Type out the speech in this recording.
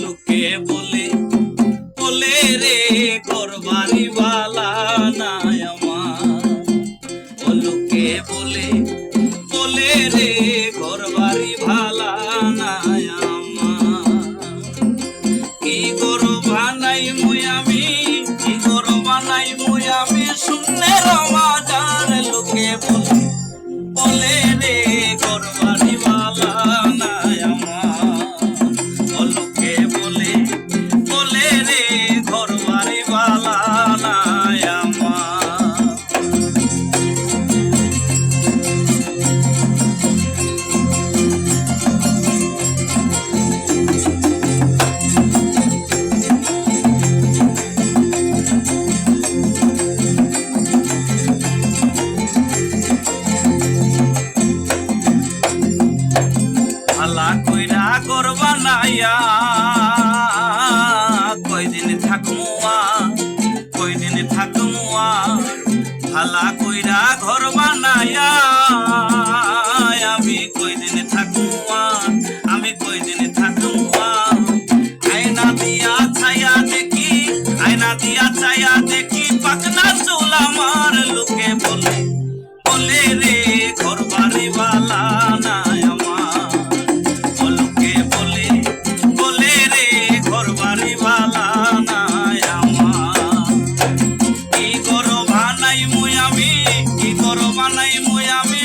লোকে বলে বলে রে ঘরবাড়ি বালা নাই আমার। লোকে বলে বলে রে ঘরবাড়ি ভালা নাই আমার। কি ঘর বানাই মুই আমি, কি ঘর বানাই মুই আমি শূন্যের মাঝার। লোকে বলে বলে রে ঘরবাড়ি বালা নাই আমার। লোকে বলে বলে রে ঘরবাড়ি বালা নাই আমার। ভালা কইরা ঘর বানাইয়া কয়দিন থাকমুয়া, কয়দিন থাকমুয়া। ভালা কইরা ঘর বানাইয়া আমি কয়দিন থাকমুয়া, আমি কয়দিন থাকমুয়া। আয়না দিয়া ছায়া দেখি, আয়না দিয়া ছায়া দেখি পাকনা চুল আমার। লোকে বলে বলে রে ঘরবাড়ি বালা নাই আমার। লোকে বলে বলে রে ঘরবাড়ি বালা নাই আমার। কি ঘর বানাই মুই আমি, কি ঘর বানাই মুই আমি